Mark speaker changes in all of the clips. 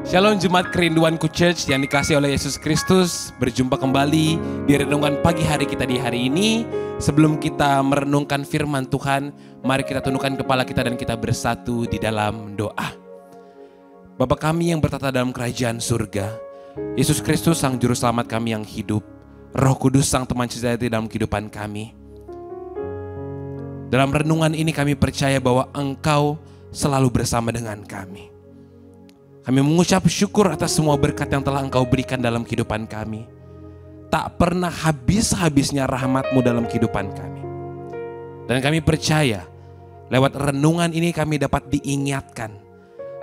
Speaker 1: Shalom Jemaat Kerinduanku Church yang dikasihi oleh Yesus Kristus. Berjumpa kembali di renungan pagi hari kita di hari ini. Sebelum kita merenungkan firman Tuhan, mari kita tundukkan kepala kita dan kita bersatu di dalam doa. Bapa kami yang bertata dalam kerajaan surga, Yesus Kristus Sang Juru Selamat kami yang hidup, Roh Kudus Sang teman sejati dalam kehidupan kami. Dalam renungan ini kami percaya bahwa Engkau selalu bersama dengan kami. Kami mengucap syukur atas semua berkat yang telah Engkau berikan dalam kehidupan kami. Tak pernah habis-habisnya rahmat-Mu dalam kehidupan kami. Dan kami percaya, lewat renungan ini kami dapat diingatkan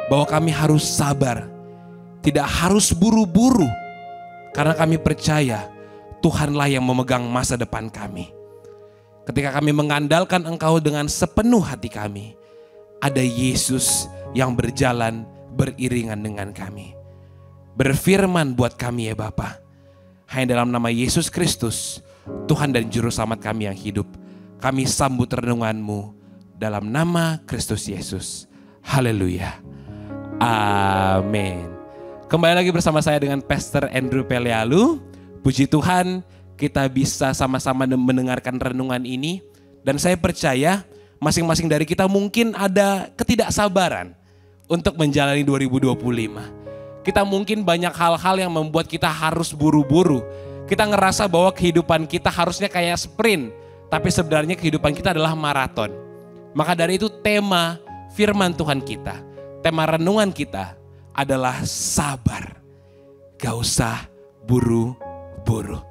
Speaker 1: bahwa kami harus sabar, tidak harus buru-buru. Karena kami percaya Tuhanlah yang memegang masa depan kami. Ketika kami mengandalkan Engkau dengan sepenuh hati kami, ada Yesus yang berjalan beriringan dengan kami. Berfirman buat kami ya Bapa. Hanya dalam nama Yesus Kristus, Tuhan dan Juru Selamat kami yang hidup, kami sambut renungan-Mu dalam nama Kristus Yesus. Haleluya. Amin. Kembali lagi bersama saya dengan Pastor Andrew Pelealu. Puji Tuhan kita bisa sama-sama mendengarkan renungan ini. Dan saya percaya masing-masing dari kita mungkin ada ketidaksabaran untuk menjalani 2025. Kita mungkin banyak hal-hal yang membuat kita harus buru-buru. Kita ngerasa bahwa kehidupan kita harusnya kayak sprint, tapi sebenarnya kehidupan kita adalah maraton. Maka dari itu tema firman Tuhan kita, tema renungan kita adalah sabar. Gak usah buru-buru.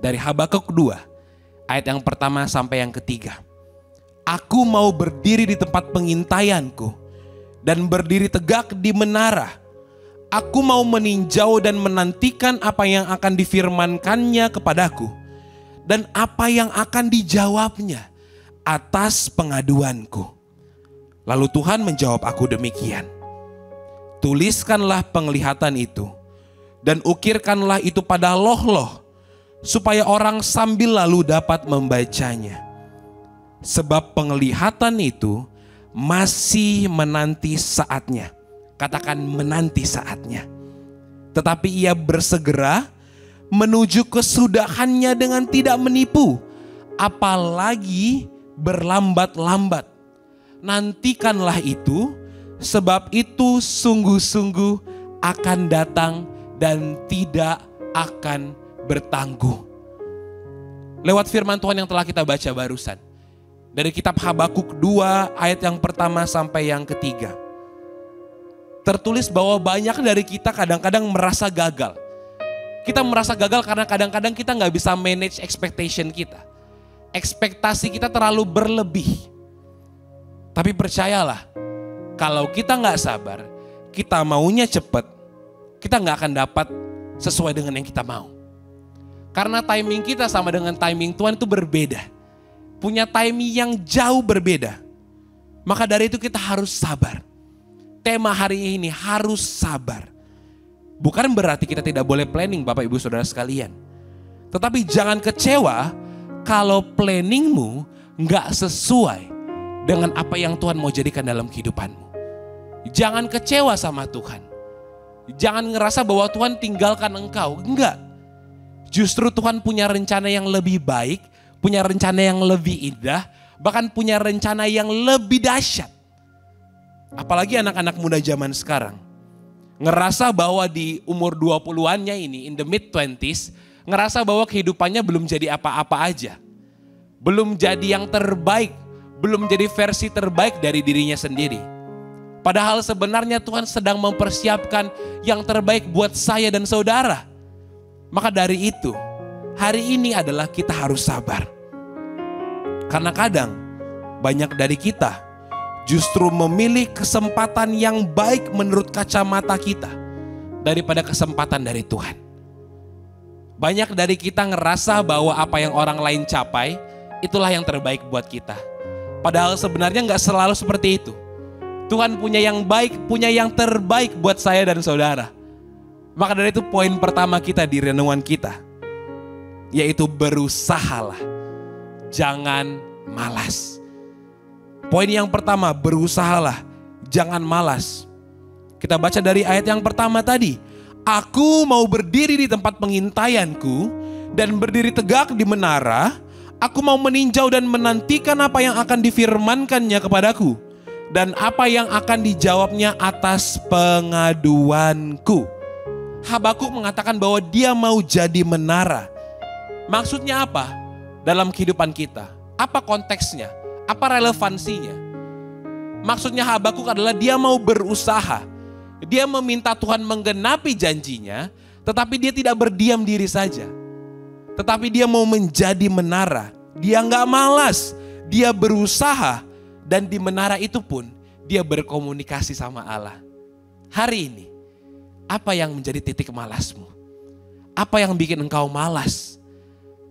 Speaker 1: Dari Habakuk 2, ayat yang pertama sampai yang ketiga. Aku mau berdiri di tempat pengintaianku dan berdiri tegak di menara. Aku mau meninjau dan menantikan apa yang akan difirmankannya kepadaku dan apa yang akan dijawabnya atas pengaduanku. Lalu Tuhan menjawab aku demikian. Tuliskanlah penglihatan itu dan ukirkanlah itu pada loh-loh supaya orang sambil lalu dapat membacanya. Sebab penglihatan itu masih menanti saatnya. Katakan menanti saatnya. Tetapi ia bersegera menuju kesudahannya dengan tidak menipu, apalagi berlambat-lambat. Nantikanlah itu, sebab itu sungguh-sungguh akan datang dan tidak akan bertangguh. Lewat firman Tuhan yang telah kita baca barusan, dari kitab Habakuk 2 ayat yang pertama sampai yang ketiga. Tertulis bahwa banyak dari kita kadang-kadang merasa gagal. Kita merasa gagal karena kadang-kadang kita gak bisa manage expectation kita. Ekspektasi kita terlalu berlebih. Tapi percayalah, kalau kita gak sabar, kita maunya cepat, kita gak akan dapat sesuai dengan yang kita mau. Karena timing kita sama dengan timing Tuhan itu berbeda. Punya timing yang jauh berbeda. Maka dari itu kita harus sabar. Tema hari ini harus sabar. Bukan berarti kita tidak boleh planning Bapak Ibu Saudara sekalian. Tetapi jangan kecewa kalau planningmu gak sesuai dengan apa yang Tuhan mau jadikan dalam kehidupanmu. Jangan kecewa sama Tuhan. Jangan ngerasa bahwa Tuhan tinggalkan engkau. Enggak. Justru Tuhan punya rencana yang lebih baik, punya rencana yang lebih indah, bahkan punya rencana yang lebih dahsyat. Apalagi anak-anak muda zaman sekarang. Ngerasa bahwa di umur 20-annya ini, in the mid-20s, ngerasa bahwa kehidupannya belum jadi apa-apa aja. Belum jadi yang terbaik, belum jadi versi terbaik dari dirinya sendiri. Padahal sebenarnya Tuhan sedang mempersiapkan yang terbaik buat saya dan saudara. Maka dari itu, hari ini adalah kita harus sabar. Karena kadang banyak dari kita justru memilih kesempatan yang baik menurut kacamata kita daripada kesempatan dari Tuhan. Banyak dari kita ngerasa bahwa apa yang orang lain capai itulah yang terbaik buat kita. Padahal sebenarnya gak selalu seperti itu. Tuhan punya yang baik, punya yang terbaik buat saya dan saudara. Maka dari itu poin pertama kita di renungan kita, yaitu berusahalah, jangan malas. Poin yang pertama, berusahalah, jangan malas. Kita baca dari ayat yang pertama tadi. Aku mau berdiri di tempat pengintaianku dan berdiri tegak di menara. Aku mau meninjau dan menantikan apa yang akan difirmankannya kepadaku dan apa yang akan dijawabnya atas pengaduanku. Habakuk mengatakan bahwa dia mau jadi menara. Maksudnya apa dalam kehidupan kita? Apa konteksnya? Apa relevansinya? Maksudnya Habakuk adalah dia mau berusaha. Dia meminta Tuhan menggenapi janjinya, tetapi dia tidak berdiam diri saja. Tetapi dia mau menjadi menara. Dia nggak malas, dia berusaha. Dan di menara itu pun dia berkomunikasi sama Allah. Hari ini, apa yang menjadi titik malasmu? Apa yang bikin engkau malas?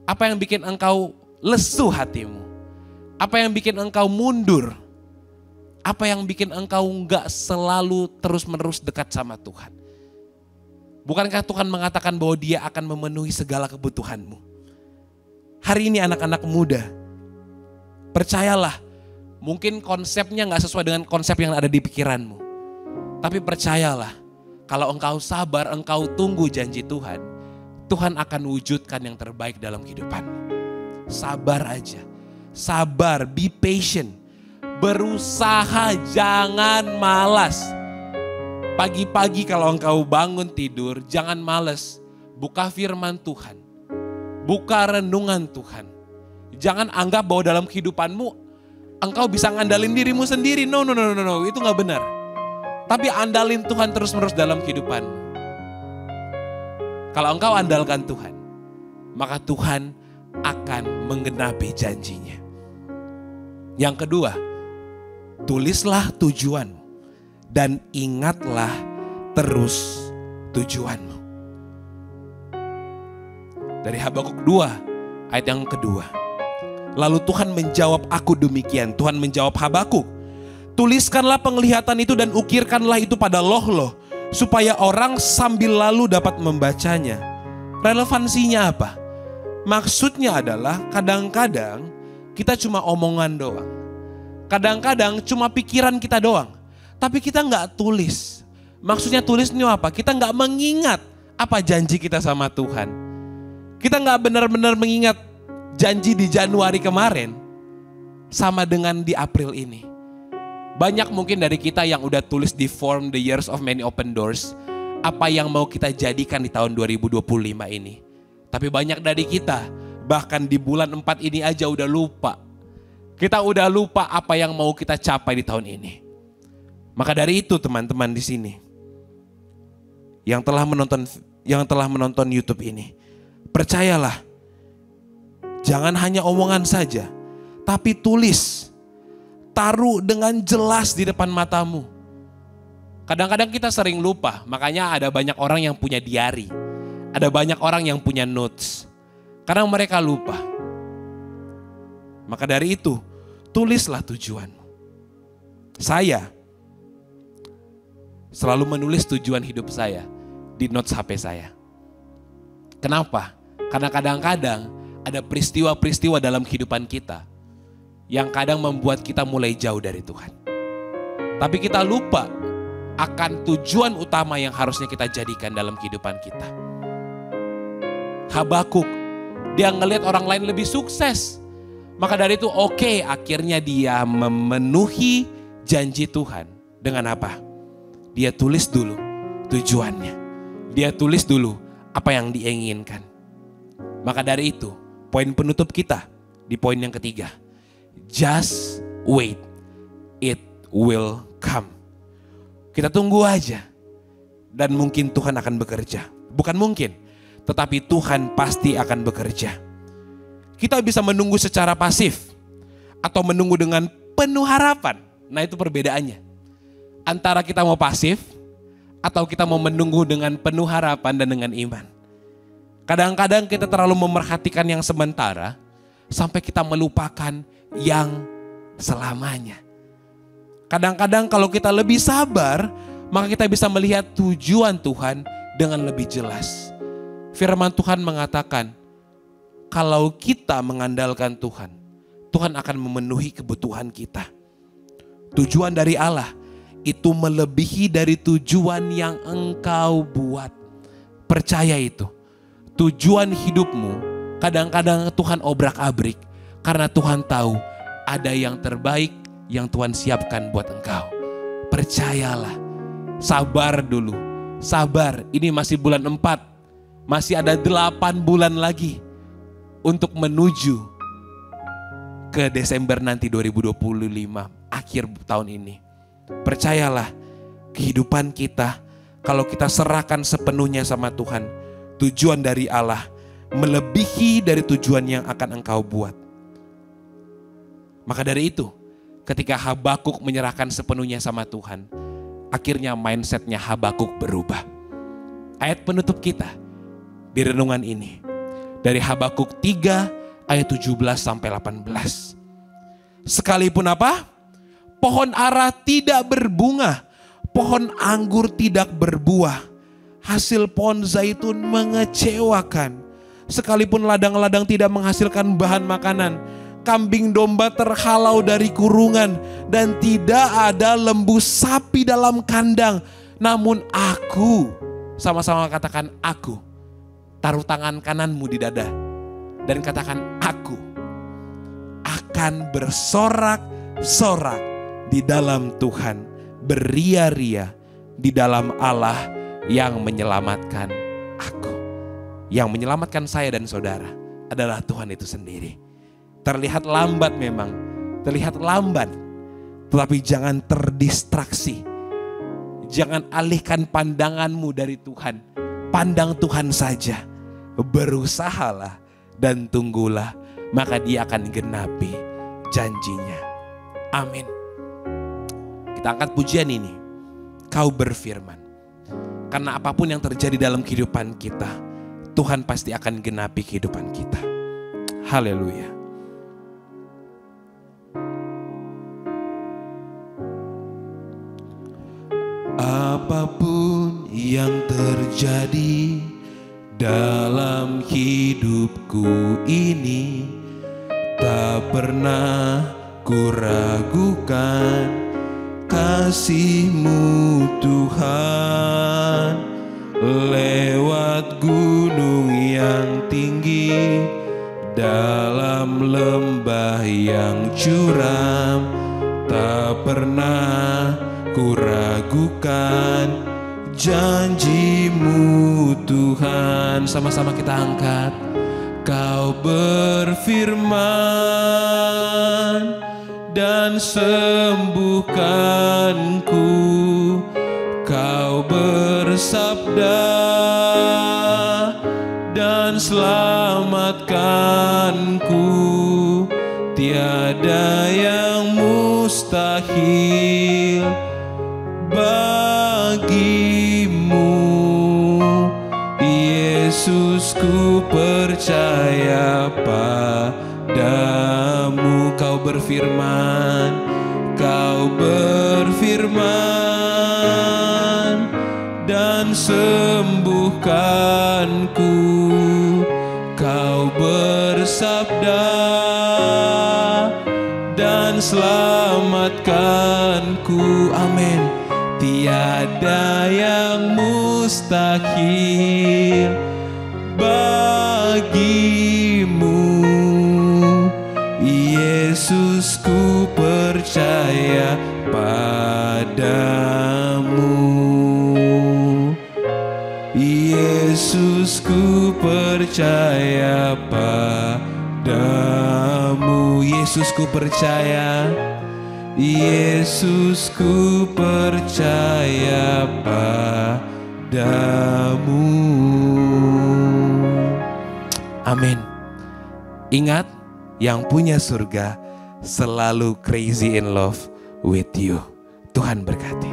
Speaker 1: Apa yang bikin engkau lesu hatimu? Apa yang bikin engkau mundur? Apa yang bikin engkau nggak selalu terus-menerus dekat sama Tuhan? Bukankah Tuhan mengatakan bahwa dia akan memenuhi segala kebutuhanmu? Hari ini anak-anak muda, percayalah, mungkin konsepnya nggak sesuai dengan konsep yang ada di pikiranmu. Tapi percayalah, kalau engkau sabar, engkau tunggu janji Tuhan, Tuhan akan wujudkan yang terbaik dalam kehidupanmu. Sabar aja, sabar, be patient. Berusaha, jangan malas. Pagi-pagi kalau engkau bangun tidur, jangan malas. Buka firman Tuhan. Buka renungan Tuhan. Jangan anggap bahwa dalam kehidupanmu engkau bisa ngandalin dirimu sendiri. No, itu gak benar. Tapi andalin Tuhan terus-menerus dalam kehidupanmu. Kalau engkau andalkan Tuhan, maka Tuhan akan menggenapi janjinya. Yang kedua, tulislah tujuanmu dan ingatlah terus tujuanmu. Dari Habakuk 2 ayat yang kedua. Lalu Tuhan menjawab aku demikian. Tuhan menjawab Habakuk, tuliskanlah penglihatan itu dan ukirkanlah itu pada loh-loh, supaya orang sambil lalu dapat membacanya. Relevansinya apa? Maksudnya adalah kadang-kadang kita cuma omongan doang. Kadang-kadang cuma pikiran kita doang. Tapi kita nggak tulis. Maksudnya tulis ini apa? Kita nggak mengingat apa janji kita sama Tuhan. Kita nggak benar-benar mengingat janji di Januari kemarin sama dengan di April ini. Banyak mungkin dari kita yang udah tulis di form The Years of Many Open Doors, apa yang mau kita jadikan di tahun 2025 ini. Tapi banyak dari kita, bahkan di bulan 4 ini aja udah lupa. Kita udah lupa apa yang mau kita capai di tahun ini. Maka dari itu teman-teman di sini, yang telah menonton YouTube ini, percayalah, jangan hanya omongan saja, tapi tulis. Taruh dengan jelas di depan matamu. Kadang-kadang kita sering lupa, makanya ada banyak orang yang punya diary. Ada banyak orang yang punya notes. Karena mereka lupa. Maka dari itu, tulislah tujuanmu. Saya selalu menulis tujuan hidup saya di notes HP saya. Kenapa? Karena kadang-kadang ada peristiwa-peristiwa dalam kehidupan kita yang kadang membuat kita mulai jauh dari Tuhan. Tapi kita lupa akan tujuan utama yang harusnya kita jadikan dalam kehidupan kita. Habakuk, dia ngelihat orang lain lebih sukses. Maka dari itu akhirnya dia memenuhi janji Tuhan. Dengan apa? Dia tulis dulu tujuannya. Dia tulis dulu apa yang diinginkan. Maka dari itu, poin penutup kita di poin yang ketiga. Just wait, it will come. Kita tunggu aja. Dan mungkin Tuhan akan bekerja. Bukan mungkin, tetapi Tuhan pasti akan bekerja. Kita bisa menunggu secara pasif atau menunggu dengan penuh harapan. Nah, itu perbedaannya. Antara kita mau pasif atau kita mau menunggu dengan penuh harapan dan dengan iman. Kadang-kadang kita terlalu memerhatikan yang sementara sampai kita melupakan yang selamanya. Kadang-kadang kalau kita lebih sabar, maka kita bisa melihat tujuan Tuhan dengan lebih jelas. Firman Tuhan mengatakan, kalau kita mengandalkan Tuhan, Tuhan akan memenuhi kebutuhan kita. Tujuan dari Allah, itu melebihi dari tujuan yang engkau buat. Percaya itu. Tujuan hidupmu kadang-kadang Tuhan obrak-abrik karena Tuhan tahu ada yang terbaik yang Tuhan siapkan buat engkau. Percayalah, sabar dulu, sabar. Ini masih bulan 4, masih ada 8 bulan lagi untuk menuju ke Desember nanti 2025, akhir tahun ini. Percayalah, kehidupan kita kalau kita serahkan sepenuhnya sama Tuhan, tujuan dari Allah melebihi dari tujuan yang akan engkau buat. Maka dari itu, ketika Habakuk menyerahkan sepenuhnya sama Tuhan, akhirnya mindsetnya Habakuk berubah. Ayat penutup kita di renungan ini dari Habakuk 3 ayat 17 sampai 18. Sekalipun apa? Pohon ara tidak berbunga, pohon anggur tidak berbuah, hasil pohon zaitun mengecewakan. Sekalipun ladang-ladang tidak menghasilkan bahan makanan, kambing domba terhalau dari kurungan, dan tidak ada lembu sapi dalam kandang. Namun aku, sama-sama katakan aku, taruh tangan kananmu di dada dan katakan aku akan bersorak-sorak di dalam Tuhan, beria-ria di dalam Allah yang menyelamatkan aku. Yang menyelamatkan saya dan saudara adalah Tuhan itu sendiri. Terlihat lambat memang, terlihat lambat, tetapi jangan terdistraksi. Jangan alihkan pandanganmu dari Tuhan. Pandang Tuhan saja. Berusahalah dan tunggulah, maka Dia akan genapi janjinya. Amin. Kita angkat pujian ini. Kau berfirman. Karena apapun yang terjadi dalam kehidupan kita, Tuhan pasti akan genapi kehidupan kita. Haleluya. Apapun yang terjadi dalam hidupku ini, tak pernah kuragukan kasih-Mu Tuhan. Lewat gunung yang tinggi, dalam lembah yang curam, tak pernah kuragukan janji-Mu Tuhan. Sama-sama kita angkat. Kau berfirman dan sembuhkanku, Kau bersabda dan selamatkanku. Tiada yang mustahil bagi-Mu, Yesus, ku percaya padamu. Kau berfirman, Kau berfirman dan sembuhkanku, Kau bersabda dan selamatkanku. Amin. Tiada yang mustahil bagi-Mu, Yesus, ku percaya padamu. Yesus, ku percaya padamu. Yesus, ku percaya. Yesus, ku percaya padamu. Amin. Ingat, yang punya surga selalu crazy in love with you. Tuhan berkati.